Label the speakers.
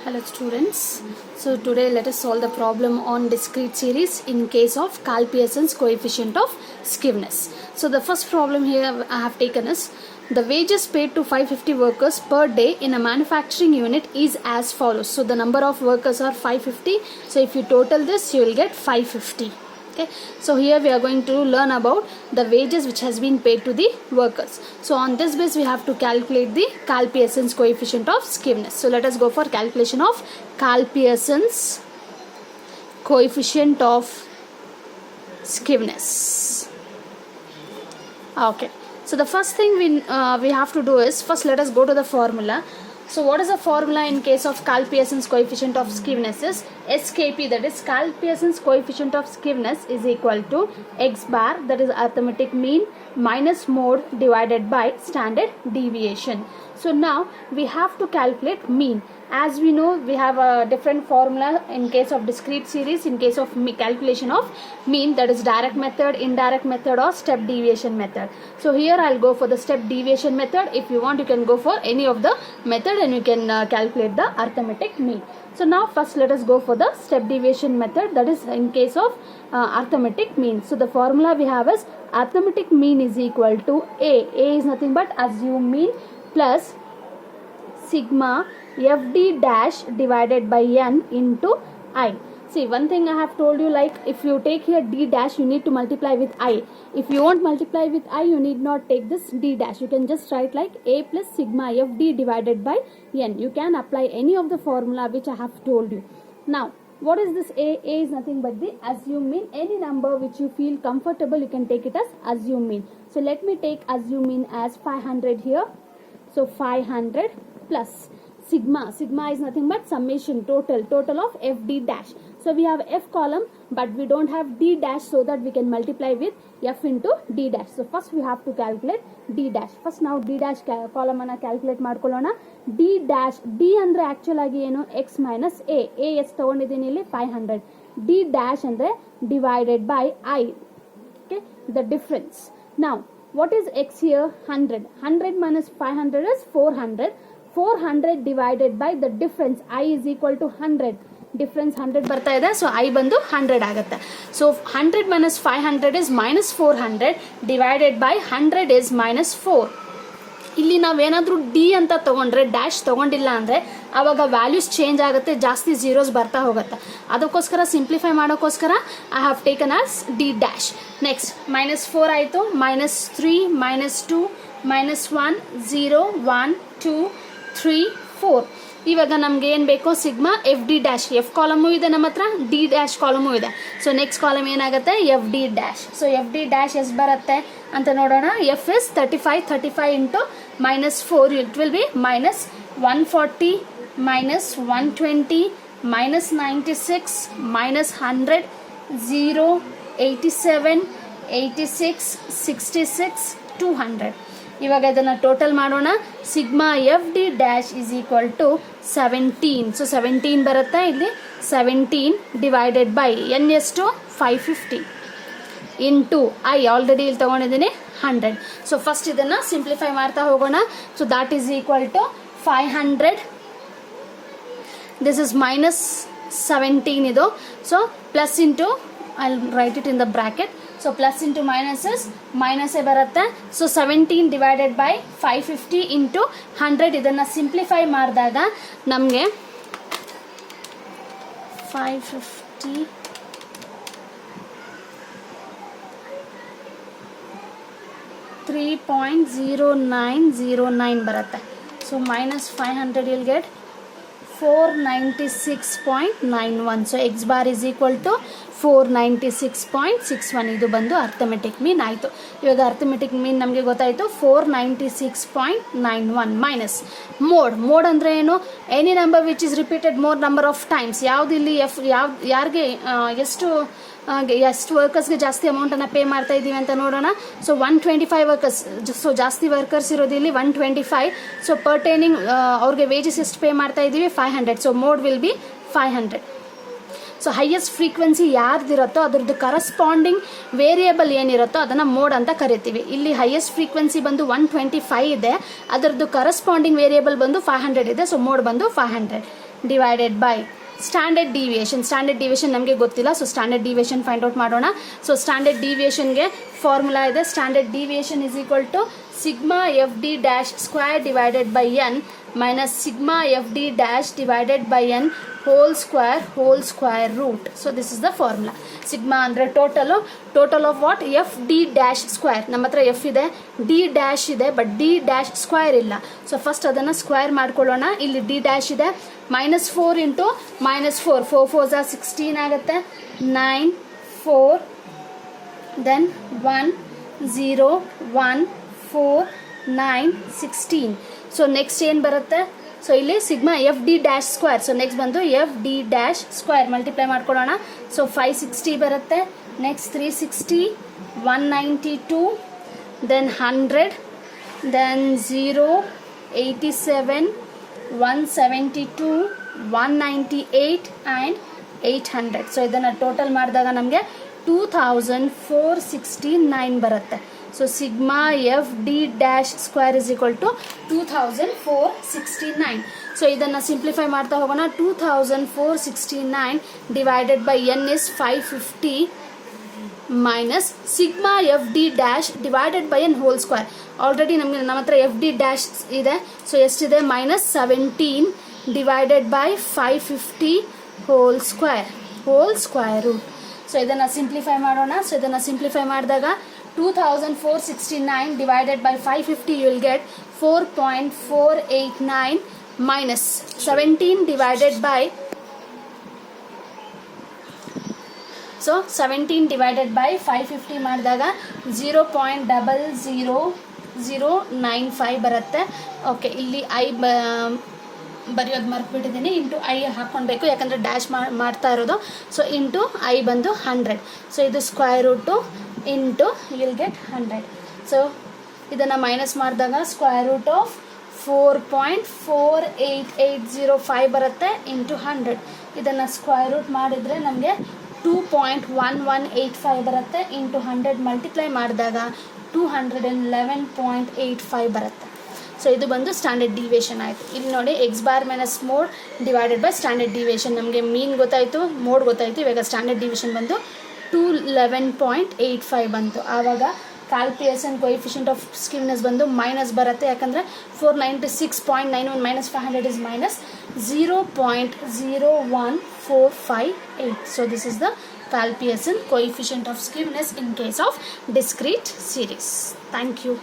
Speaker 1: Hello students. So today let us solve the problem on discrete series in case of Karl-Pearson's coefficient of skewness. So the first problem here I have taken is the wages paid to 550 workers per day in a manufacturing unit is as follows. So the number of workers are 550. So if you total this, you will get 550. Okay, so here we are going to learn about the wages which has been paid to the workers. So on this base we have to calculate the Karl-Pearson's coefficient of skewness. So let us go for calculation of Karl-Pearson's coefficient of skewness. Okay, so the first thing we have to do is first let us go to the formula. So what is the formula in case of Karl-Pearson's coefficient of skewness is SKP, that is Karl-Pearson's coefficient of skewness is equal to x bar, that is arithmetic mean, minus mode divided by standard deviation. So now we have to calculate mean. As we know, we have a different formula in case of discrete series, in case of calculation of mean, that is direct method, indirect method or step deviation method. So here I'll go for the step deviation method. If you want, you can go for any of the method and you can calculate the arithmetic mean. So now first let us go for the step deviation method, that is in case of arithmetic mean. So the formula we have is arithmetic mean is equal to A is nothing but assumed mean plus sigma FD dash divided by N into I. See, one thing I have told you, like if you take here D dash, you need to multiply with I. If you won't multiply with I, you need not take this D dash. You can just write like A plus sigma FD divided by N. You can apply any of the formula which I have told you. Now, what is this A? A is nothing but the assumed mean. Any number which you feel comfortable, you can take it as assumed mean. So let me take assumed mean as 500 here. So 500 plus sigma is nothing but summation total of FD dash. So we have F column but we don't have D dash, so that we can multiply with F into D dash. So first we have to calculate D dash. First now D dash column ana calculate ಮಾಡ್ಕೊಳ್ಳೋಣ. D dash, D ಅಂದ್ರೆ actual ಆಗಿ ಏನು x minus A ಎಷ್ಟು ತಗೊಂಡಿದ್ದೀನಿ ಇಲ್ಲಿ 500. D dash ಅಂದ್ರೆ divided by I. Okay, the difference. Now what is x here? 100. 100 minus 500 is 400. 400 divided by the difference I is equal to 100. Difference 100 ಬರ್ತಾ ಇದೆ, so I ಬಂದು 100 ಆಗುತ್ತೆ. So 100 minus 500 is minus 400 divided by 100 is minus 4. ಇಲ್ಲಿ ನಾವೇನಾದರೂ D ಅಂತ ತಗೊಂಡ್ರೆ dash ತಗೊಂಡಿಲ್ಲ ಅಂದರೆ ಆವಾಗ ವ್ಯಾಲ್ಯೂಸ್ ಚೇಂಜ್ ಆಗುತ್ತೆ, ಜಾಸ್ತಿ ಝೀರೋಸ್ ಬರ್ತಾ ಹೋಗುತ್ತೆ. ಅದಕ್ಕೋಸ್ಕರ ಸಿಂಪ್ಲಿಫೈ ಮಾಡೋಕ್ಕೋಸ್ಕರ I have taken as D dash. Next minus 4 ಆಯಿತು, minus 3, minus 2, minus 1, 0, 1, 2, 3, 4. ಇವಾಗ ನಮ್ಗೆ ಏನು ಬೇಕೋ sigma F D dash. F column ಇದೆ ನಮ್ಮ ಹತ್ರ, ಡಿ ಡ್ಯಾಶ್ ಕಾಲಮು ಇದೆ. ಸೊ ನೆಕ್ಸ್ಟ್ ಕಾಲಮ್ ಏನಾಗುತ್ತೆ? F D dash. So F D dash ಎಷ್ಟು ಬರುತ್ತೆ ಅಂತ ನೋಡೋಣ. F is 35 into minus 4, it will be minus 140, minus 120, minus 96, minus 100, 0, 87, 86, 66, 200. ಇವಾಗ ಇದನ್ನು ಟೋಟಲ್ ಮಾಡೋಣ. Sigma F D dash is equal to 17. So 17 ಬರುತ್ತೆ ಇಲ್ಲಿ. 17 ಡಿವೈಡೆಡ್ ಬೈ ಎನ್ ಎಷ್ಟು? 550 ಇಂಟು ಐ ಆಲ್ರೆಡಿ ಇಲ್ಲಿ ತೊಗೊಂಡಿದ್ದೀನಿ 100. ಸೊ ಫಸ್ಟ್ ಇದನ್ನು ಸಿಂಪ್ಲಿಫೈ ಮಾಡ್ತಾ ಹೋಗೋಣ. So that is equal to 500. This is minus 17 ಇದು. So plus into I write it in the bracket. So plus into minus is ಮೈನಸ್ಸೇ ಬರುತ್ತೆ. So 17 divided by 550 into 100. ಇದನ್ನು simplify ಮಾಡಿದಾಗ ನಮಗೆ 550 3.0909 ಬರುತ್ತೆ. So minus 500 you'll get 496.91. So x bar is equal to 496.61. ಇದು ಬಂದು arithmetic mean ಆಯಿತು. ಇವಾಗ ಅರ್ಥಮೆಟಿಕ್ ಮೀನ್ ನಮಗೆ ಗೊತ್ತಾಯಿತು 496.91 ಮೈನಸ್ ಮೋಡ್ ಅಂದರೆ ಏನು? Any number which is repeated more number of times. ಯಾವ್ದು ಇಲ್ಲಿ ಯಾರಿಗೆ ಎಷ್ಟು ವರ್ಕರ್ಸ್ಗೆ ಜಾಸ್ತಿ ಅಮೌಂಟನ್ನು ಪೇ ಮಾಡ್ತಾ ಇದ್ದೀವಿ ಅಂತ ನೋಡೋಣ. So 125 workers. ಸೊ ಜಾಸ್ತಿ ವರ್ಕರ್ಸ್ ಇರೋದು ಇಲ್ಲಿ 125. ಸೊ ಪರ್ಟೇನಿಂಗ್ ಅವ್ರಿಗೆ ವೇಜಸ್ ಎಷ್ಟು ಪೇ ಮಾಡ್ತಾ ಇದ್ದೀವಿ? 500. So mode will be 500. So highest frequency ಯಾರ್ದಿರುತ್ತೋ ಅದರದ್ದು ಕರಸ್ಪಾಂಡಿಂಗ್ ವೇರಿಯೇಬಲ್ ಏನಿರುತ್ತೋ ಅದನ್ನು ಮೋಡ್ ಅಂತ ಕರಿತೀವಿ. ಇಲ್ಲಿ ಹೈಯೆಸ್ಟ್ ಫ್ರೀಕ್ವೆನ್ಸಿ ಬಂದು 125 ಇದೆ, ಅದರದ್ದು ಕರಸ್ಪಾಂಡಿಂಗ್ ವೇರಿಯೇಬಲ್ ಬಂದು 500 ಇದೆ. ಸೊ ಮೋಡ್ ಬಂದು 500. divided by ಸ್ಟ್ಯಾಂಡರ್ಡ್ ಡಿವಿಯೇಷನ್ ನಮಗೆ ಗೊತ್ತಿಲ್ಲ. So standard deviation find out ಮಾಡೋಣ. ಸೊ ಸ್ಟ್ಯಾಂಡರ್ಡ್ ಡಿವಿಯೇಷನ್ಗೆ ಫಾರ್ಮುಲಾ ಇದೆ. Standard deviation is equal to sigma F D dash square divided by N minus sigma F D dash divided by N whole square root. So this is the formula. Sigma ಅಂದರೆ total of what? F D dash square. ನಮ್ಮ ಹತ್ರ F ಇದೆ, D dash ಇದೆ, but D dash square ಇಲ್ಲ. So first ಅದನ್ನು square ಮಾಡ್ಕೊಳ್ಳೋಣ. ಇಲ್ಲಿ D dash ಇದೆ, -4 ಇಂಟು -4 4 4 16 ಆಗುತ್ತೆ. 9 4 ದೆನ್ 1 0 1 4 9 16. ಸೊ ನೆಕ್ಸ್ಟ್ ಏನು ಬರುತ್ತೆ? ಸೊ ಇಲ್ಲಿ sigma F D dash square. So next ಬಂದು F D dash square multiply ಮಾಡ್ಕೊಳ್ಳೋಣ. ಸೊ 560 ಬರುತ್ತೆ. Next 360 192 then 100 then 0 87 172 198 and 800. So ಇದನ್ನು ಟೋಟಲ್ ಮಾಡಿದಾಗ ನಮಗೆ 2469 ಬರುತ್ತೆ. So sigma F D dash square is equal to 2469. ಸೊ ಇದನ್ನು ಸಿಂಪ್ಲಿಫೈ ಮಾಡ್ತಾ ಹೋಗೋಣ. 2469 divided by N is 550 minus sigma F D dash divided by N whole square. Already ನಮ್ಮ ಹತ್ರ ಎಫ್ ಡಿ ಡ್ಯಾಶ್ ಇದೆ. ಸೊ ಎಷ್ಟಿದೆ? -17 divided by 550 whole square root. So ಇದನ್ನು simplify ಮಾಡೋಣ. ಸೊ ಇದನ್ನು ಸಿಂಪ್ಲಿಫೈ ಮಾಡಿದಾಗ 2469 divided by 550 you will get 4.489 minus 17 divided by 550 ಮಾಡಿದಾಗ 0.00095 ಬರುತ್ತೆ. ಓಕೆ, ಇಲ್ಲಿ ಐ ಬರೆಯೋದು ಮರ್ತ್ಬಿಟ್ಟಿದ್ದೀನಿ. ಇಂಟು ಐ ಹಾಕ್ಕೊಳ್ಬೇಕು, ಯಾಕಂದರೆ ಡ್ಯಾಶ್ ಮಾಡ್ತಾ ಇರೋದು. ಸೊ ಇಂಟು ಐ ಬಂದು 100. ಸೊ ಇದು square route into you will get 100. So ಇದನ್ನು ಮೈನಸ್ ಮಾಡಿದಾಗ ಸ್ಕ್ವೇರ್ ರೂಟ್ ಆಫ್ 4.48805 ಬರುತ್ತೆ ಇಂಟು 100. ಇದನ್ನು ಸ್ಕ್ವೇರ್ ರೂಟ್ ಮಾಡಿದರೆ ನಮಗೆ 2.1185 ಬರುತ್ತೆ ಇಂಟು 100 ಮಲ್ಟಿಪ್ಲೈ ಮಾಡಿದಾಗ 211.85 ಬರುತ್ತೆ. ಸೊ ಇದು ಬಂದು ಸ್ಟ್ಯಾಂಡರ್ಡ್ ಡಿವಿಯೇಷನ್ ಆಯಿತು. ಇಲ್ಲಿ ನೋಡಿ X bar minus mode divided by standard deviation. ನಮಗೆ ಮೀನ್ ಗೊತ್ತಾಯಿತು, ಮೋಡ್ ಗೊತ್ತಾಯಿತು. ಇವಾಗ ಸ್ಟ್ಯಾಂಡರ್ಡ್ ಡಿವಿಯೇಷನ್ ಬಂದು 211.85 ಬಂತು. ಆವಾಗ ಕ್ಯಾಲ್ಕುಲೇಷನ್ ಕೊಯಿಫಿಷಿಯಂಟ್ ಆಫ್ ಸ್ಕಿವ್ನೆಸ್ ಬಂದು ಮೈನಸ್ ಬರುತ್ತೆ, ಯಾಕಂದರೆ 496.91 minus 500 is minus 0.01458. So this is the Calpearson coefficient of skewness in case of discrete series. Thank you.